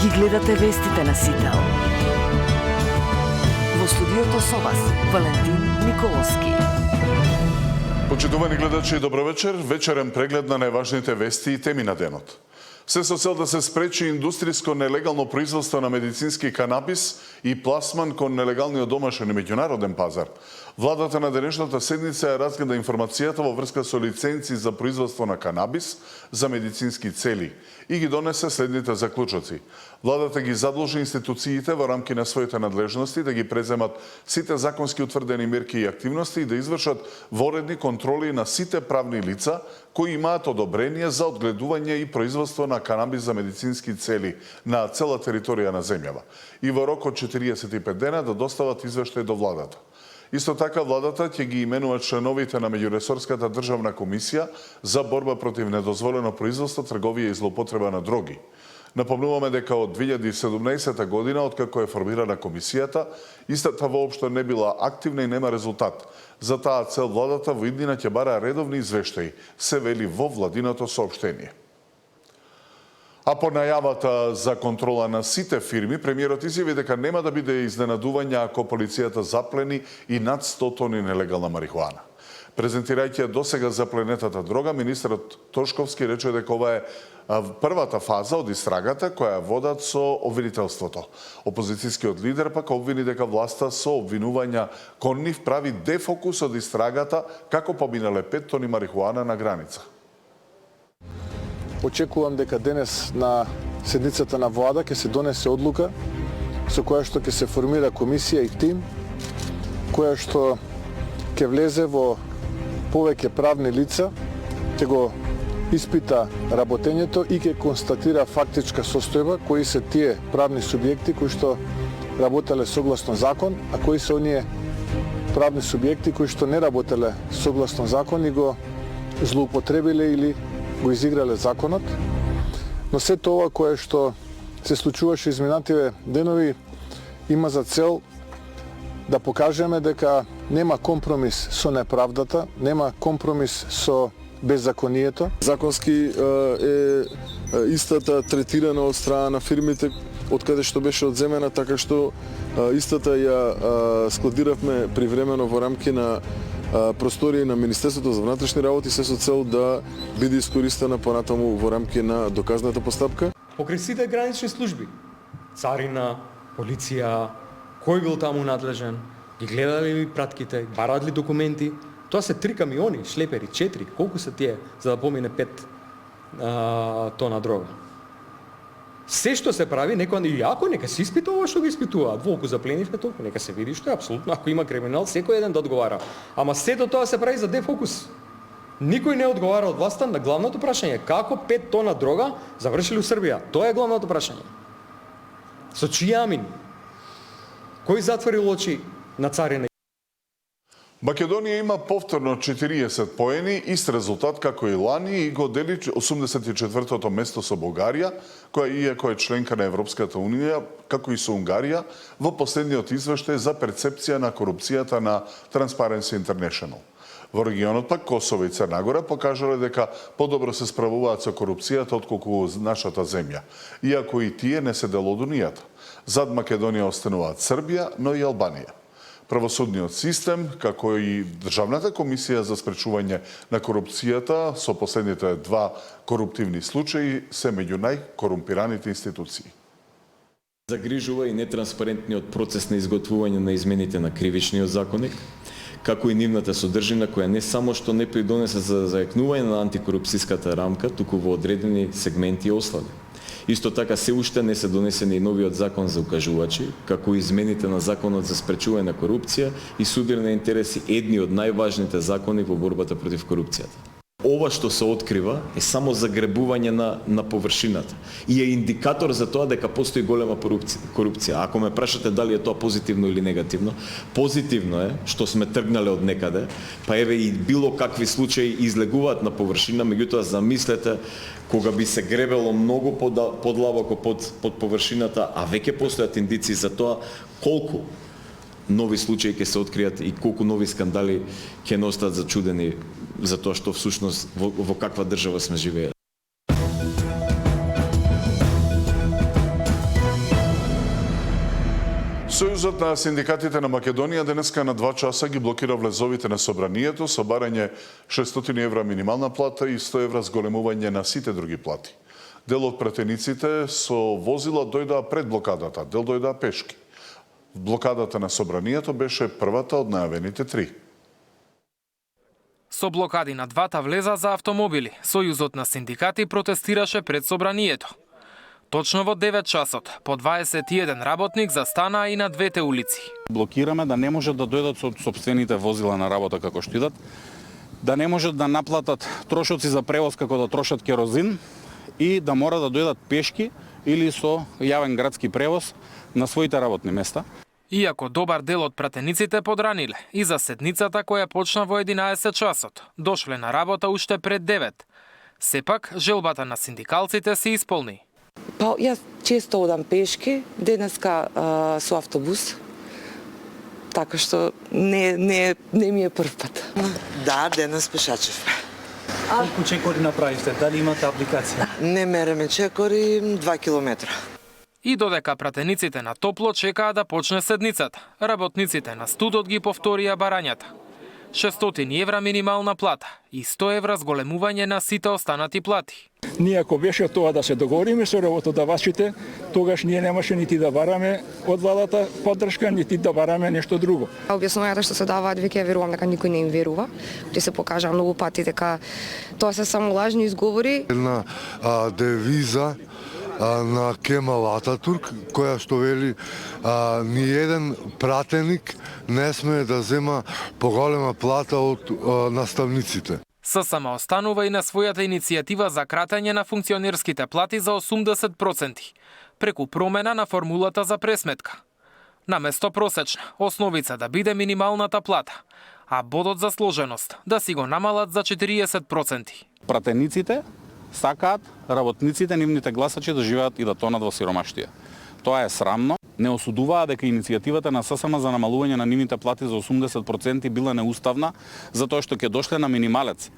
Ги гледате вестите на Сител. Во студиото со вас, Валентин Николовски. Почитувани гледачи, добро вечер. Вечерен преглед на најважните вести и теми на денот. Се со цел да се спречи индустријско нелегално производство на медицински канабис и пласман кон нелегалниот домашен и меѓународен пазар. Владата на денешната седница ја разгледа информацијата во врска со лиценци за производство на канабис за медицински цели и ги донесе следните заклучоци. Владата ги задолжи институциите во рамки на своите надлежности да ги преземат сите законски утврдени мерки и активности и да извршат воредни контроли на сите правни лица кои имаат одобрение за одгледување и производство на канабис за медицински цели на цела територија на земјава и во рок од 45 дена да достават извештај до владата. Исто така, владата ќе ги именува членовите на меѓуресорската државна комисија за борба против недозволено производство, трговија и злоупотреба на дроги. Напомнуваме дека од 2017 година, откако е формирана комисијата, истата воопшто не била активна и нема резултат. За таа цел владата во иднина ќе бара редовни извештаи, се вели во владиното соопштение. А по најавата за контрола на сите фирми, премиерот изјави дека нема да биде изненадување ако полицијата заплени и над 100 тони нелегална марихуана. Презентирајќи ја досега запленетата дрога, министерот Тошковски рече дека ова е првата фаза од истрагата која водат со обвинителството. Опозицијскиот лидер пак обвини дека власта со обвинувања кон нив прави дефокус од истрагата како поминале 5 тони марихуана на граница. Очекувам дека денес на седницата на влада ќе се донесе одлука со која што ќе се формира комисија и тим која што ќе влезе во повеќе правни лица, ќе го испита работењето и ќе констатира фактичка состојба кои се тие правни субјекти кои што работеле согласно закон, а кои се оние правни субјекти кои што не работеле согласно закон и го злоупотребиле или го изиграле законот, но сето ова кое што се случуваше изминативе денови има за цел да покажеме дека нема компромис со неправдата, нема компромис со беззаконието. Законски е истата третирана од страна на фирмите од каде што беше одземена, така што истата ја складиравме привремено во рамки на простории на Министерството за внатрешни работи се со цел да биде искористена понатаму во рамки на доказната постапка. Покрај сите гранични служби, царина, полиција, кој бил таму надлежен, ги гледали ли пратките, бараат ли документи, тоа се 3 камиони, шлепери, 4, колку се тие за да помине 5 тона дрога. Се што се прави, некој ако нека се испита ова што го испитуваат, волку запленивме толку, нека се види што е апсолутно, ако има криминал, секој еден да одговара. Ама сето тоа се прави за дефокус. Никој не одговара од власта на главното прашање, како 5 тона дрога завршили у Србија. Тоа е главното прашање. Со чии амин? Кој затворил очи на царина? Македонија има повторно 40 поени, ист резултат како и лани и го дели 84-тото место со Бугарија, која иако е членка на Европската унија, како и со Унгарија, во последниот извештај за перцепција на корупцијата на Transparency International. Во регионот пак Косово и Црна Гора покажале дека подобро се справуваат со корупцијата отколку нашата земја, иако и тие не се дел од Унијата. Зад Македонија остануваат Србија, но и Албанија. Правосудниот систем, како и Државната комисија за спречување на корупцијата со последните 2 коруптивни случаи се меѓу најкорумпираните институции. Загрижува и нетранспарентниот процес на изготвување на измените на кривичниот законник, како и нивната содржина која не само што не придонесе за зајакнување на антикорупцијската рамка, туку во одредени сегменти ослаби. Исто така се уште не се донесени и новиот закон за укажувачи, како и измените на законот за спречување на корупција и судир на интереси, едни од најважните закони во борбата против корупцијата. Ова што се открива е само загребување на површината и е индикатор за тоа дека постои голема корупција. Ако ме прашате дали е тоа позитивно или негативно, позитивно е што сме тргнале од некаде, па еве и било какви случаи излегуваат на површина, меѓутоа замислете кога би се гребело многу подлабоко под површината, а веќе постојат индици за тоа колку нови случаи ќе се откријат и колку нови скандали ќе не остаат зачудени за тоа што всушност во каква држава сме живеели. Сојузот на синдикатите на Македонија денеска на 2 часа ги блокира влезовите на собранието со барање 600 евра минимална плата и 100 евра зголемување на сите други плати. Дел од пратениците со возила дојдоа пред блокадата, дел дојдоа пешки. Блокадата на собранието беше првата од најавените 3. Со блокади на двата влеза за автомобили, Сојузот на синдикати протестираше пред собранието. Точно во 9 часот, по 21 работник застанаа и на двете улици. Блокираме да не можат да дојдат со сопствените возила на работа како што идат, да не можат да наплатат трошоци за превоз како да трошат керозин и да мора да дојдат пешки или со јавен градски превоз на своите работни места. Иако добар дел од пратениците подраниле и за седницата која почна во 11 часот, дошле на работа уште пред 9. Сепак, желбата на синдикалците се исполни. Па, јас често одам пешки, денеска со автобус, така што не ми е прв пат. Да, денес пешачев. Колку чекори направивте? Дали имате апликација? Не мереме чекори, 2 километра. И додека пратениците на топло чекаа да почне седницата, работниците на студот ги повторија барањата. 600 евра минимална плата и 100 евра зголемување на сите останати плати. Ние ако беше тоа да се договориме со работодавачите, тогаш ние немаше нити да бараме од владата поддршка, нити да бараме нешто друго. Објаснувањата што се даваат, веќе верувам дека никој не им верува. Ти се покажа многу пати дека тоа се само лажни изговори. Една девиза на Кемал Ататурк, која што вели ни еден пратеник не смее да зема поголема плата од наставниците. ССМ останува и на својата иницијатива за кратење на функционерските плати за 80%, преку промена на формулата за пресметка. Наместо просечна основица да биде минималната плата, а бодот за сложеност да си го намалат за 40%. Пратениците сакаат работниците, нивните гласачи да живеат и да тонат во сиромаштија. Тоа е срамно. Не осудуваа дека иницијативата на ССМ за намалување на нивните плати за 80% била неуставна, затоа што ќе дошле на минималец.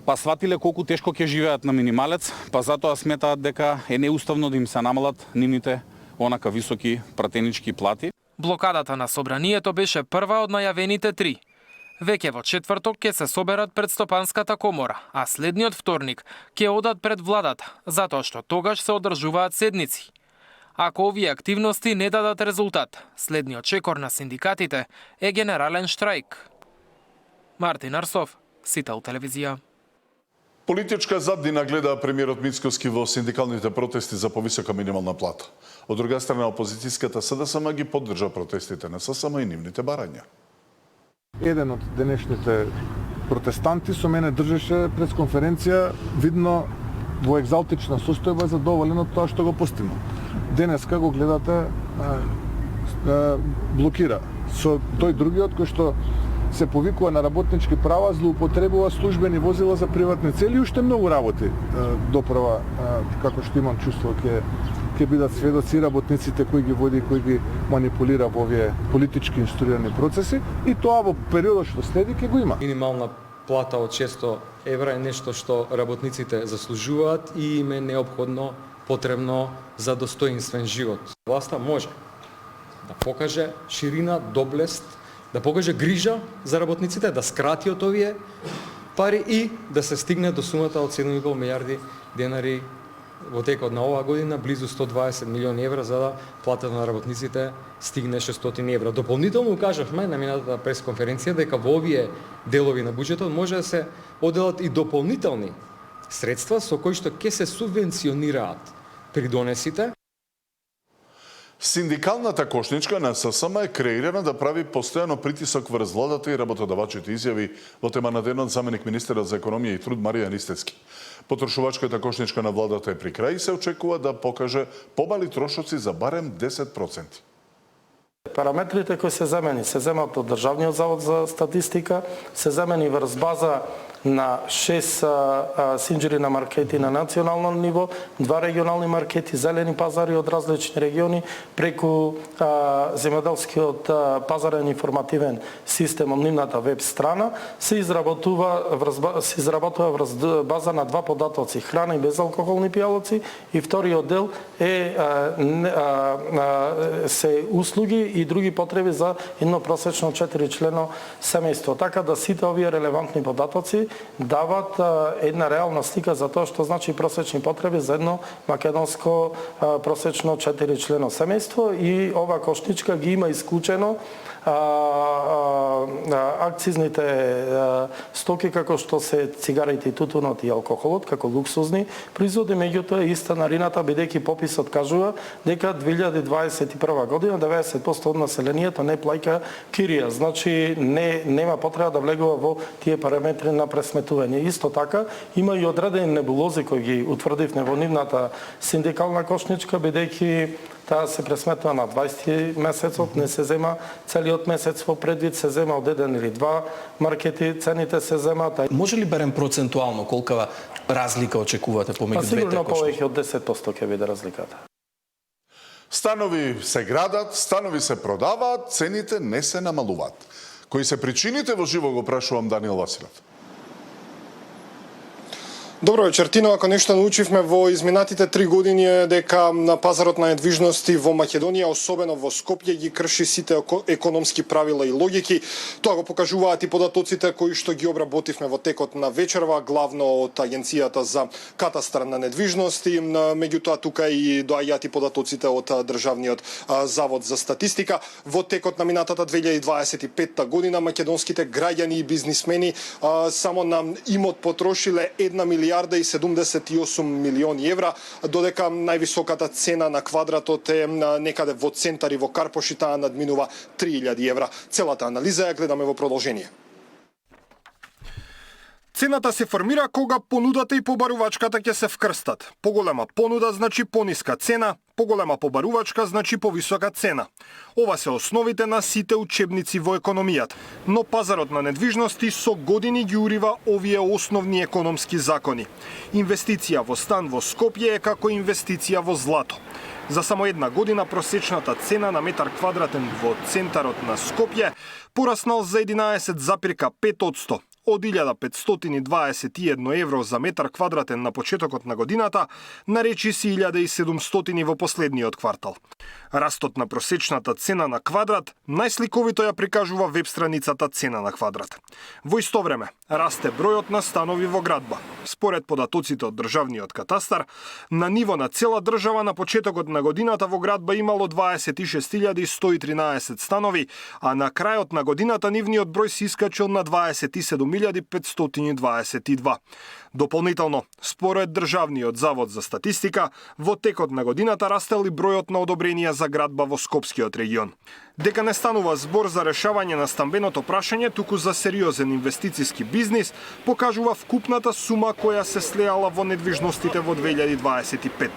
Па сватиле колку тешко ќе живеат на минималец, па затоа сметаат дека е неуставно да им се намалат нивните онака високи пратенички плати. Блокадата на собранието беше прва од најавените 3. Веќе во четврток ќе се соберат пред Стопанската комора, а следниот вторник ќе одат пред владата, затоа што тогаш се одржуваат седници. Ако овие активности не дадат резултат, следниот чекор на синдикатите е генерален штрајк. Мартин Арсов, Сител телевизија. Политичка заднина гледа премиерот Мицкоски во синдикалните протести за повисока минимална плата. Од друга страна, опозицијската СДСМ ги поддржа протестите на ССМ и нивните барања. Еден од денешните протестанти со мене држеше пресконференција, видно во екзалтична состојба, задоволен од тоа што го постигнал. Денеска го гледате блокира. Со тој другиот кој што се повикува на работнички права, злоупотребува службени возила за приватни цели и уште многу работи допрва, како што имам чувство ќе бидат сведоци работниците кои ги води, кои ги манипулира во овие политички инструирани процеси и тоа во периодот што следи ќе го има. Минимална плата од 600 евра е нешто што работниците заслужуваат и им е неопходно, потребно за достоинствен живот. Власта може да покаже ширина, доблест, да покаже грижа за работниците, да скрати од овие пари и да се стигне до сумата од 7,5 милиарди денари во текот на оваа година, близу 120 милиони евра за да платата на работниците стигне 600 евра. Дополнително кажавме на минатата пресконференција дека во овие делови на буџетот може да се оделат и дополнителни средства со кои што ќе се субвенционираат придонесите. Синдикалната кошничка на ССМ е креирана да прави постојано притисок врз владата и работодавачите, изјави во тема на денот заменик министерот за економија и труд Марија Ристевски. Потрошувачката кошничка на владата е при крај и се очекува да покаже помали трошоци за барем 10%. Параметрите кои се земени од Државниот завод за статистика, се земени врз база на 6 синџери на маркети на национално ниво, 2 регионални маркети, зелени пазари од различни региони, преку земјоделскиот пазарен информативен систем од нивната веб страна, се изработува врз база на 2 податоци: храна и безалкохолни пијалоци, и вториот дел е се услуги и други потреби за едно просечно 4-члено семејство. Така да сите овие релевантни податоци дават една реална слика за тоа што значи просечни потреби за едно македонско просечно 4-члено семејство, и ова кошничка ги има исклучено акцизните стоки како што се цигарите, тутунот и алкохолот како луксузни производи, меѓутоа иста нарината, бидејќи пописот кажува дека 2021 година 90% од населението не плаќа кирија, значи нема потреба да влегува во тие параметри на пресметување. Исто така има и одредени небулози кои ги утврдивме во нивната синдикална кошничка, бидејќи таа се пресметува на 20 месецот, не се зема целиот месец во предвид, се зема од 1 или 2 маркети, цените се земаат. Може ли барем процентуално колкава разлика очекувате помеѓу двете Сигурно кошници? повеќе од 10% ќе биде разликата. Станови се градат, станови се продаваат, цените не се намалуваат. Кои се причините, во живо го прашувам Даниел Василев. Добро вечер, Тино. Ако нешто научивме во изминатите 3 години е дека на пазарот на недвижности во Македонија, особено во Скопје, ги крши сите економски правила и логики. Тоа го покажуваат и податоците кои што ги обработивме во текот на вечерва, главно од Агенцијата за катастар на недвижности. Меѓутоа тука и доаѓаат и податоците од Државниот завод за статистика. Во текот на минатата 2025 година македонските граѓани и бизнисмени само на имот потрошиле 1 милијарда и 78 милиони евра, додека највисоката цена на квадратот е некаде во центар и во Карпош, и таа надминува 3000 евра. Целата анализа ја гледаме во продолжение. Цената се формира кога понудата и побарувачката ќе се вкрстат. Поголема понуда значи пониска цена, поголема побарувачка значи повисока цена. Ова се основите на сите учебници во економијата. Но пазарот на недвижности со години ги урива овие основни економски закони. Инвестиција во стан во Скопје е како инвестиција во злато. За само една година просечната цена на метар квадратен во центарот на Скопје пораснал за 11,5%. Од 1521 евро за метар квадратен на почетокот на годината, наречи си 1700 во последниот квартал. Растот на просечната цена на квадрат најсликовито ја прикажува веб страницата Цена на квадрат. Во исто време, расте бројот на станови во градба. Според податоците од Државниот катастар, на ниво на цела држава на почетокот на годината во градба имало 26.113 станови, а на крајот на годината нивниот број се искачил на 27.522. Дополнително, според Државниот завод за статистика, во текот на годината растел и бројот на одобренија за градба во Скопскиот регион. Дека не станува збор за решавање на стамбеното прашање, туку за сериозен инвестициски бизнис, покажува вкупната сума која се слеала во недвижностите во 2025.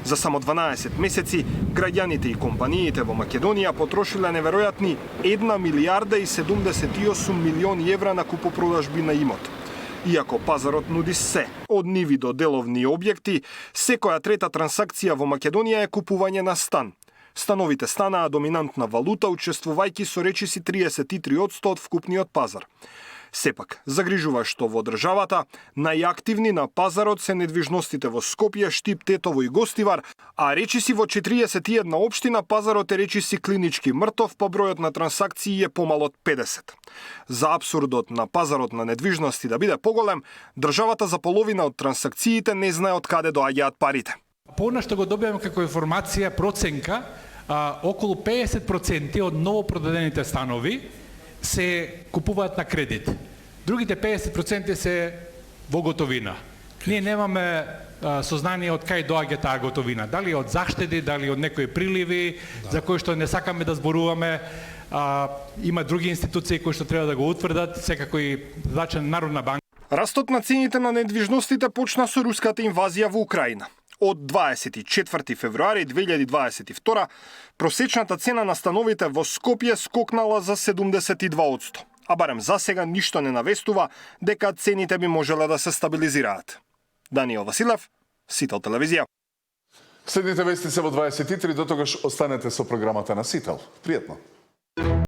За само 12 месеци, граѓаните и компаниите во Македонија потрошиле неверојатни 1 милијарда и 78 милиони евра на купопродажби на имот. Иако пазарот нуди се, од ниви до деловни објекти, секоја трета трансакција во Македонија е купување на стан. Становите станаа доминантна валута, учествувајќи со речиси 33% од вкупниот пазар. Сепак, загрижува што во државата најактивни на пазарот се недвижностите во Скопје, Штип, Тетово и Гостивар, а речиси во 41 општина пазарот е речиси клинички мртов, па бројот на трансакции е помал од 50. За апсурдот на пазарот на недвижности да биде поголем, државата за половина од трансакциите не знае од каде доаѓаат парите. Она што го добиваме како информација, проценка, околу 50% од новопродадените станови се купуваат на кредит. Другите 50% се во готовина. Ние немаме сознание од кај доаѓа таа готовина. Дали од заштеди, дали од некои приливи, за кои што не сакаме да зборуваме. Има други институции кои што треба да го утврдат, секако и задача на Народна банка. Растот на цените на недвижностите почна со руската инвазија во Украина. Од 24 февруари 2022 просечната цена на становите во Скопје скокнала за 72%, а барем за сега ништо не навестува дека цените би можеле да се стабилизираат. Даниел Василев, Сител телевизија. Следните вести се во 23, дотогаш останете со програмата на Сител. Пријатно.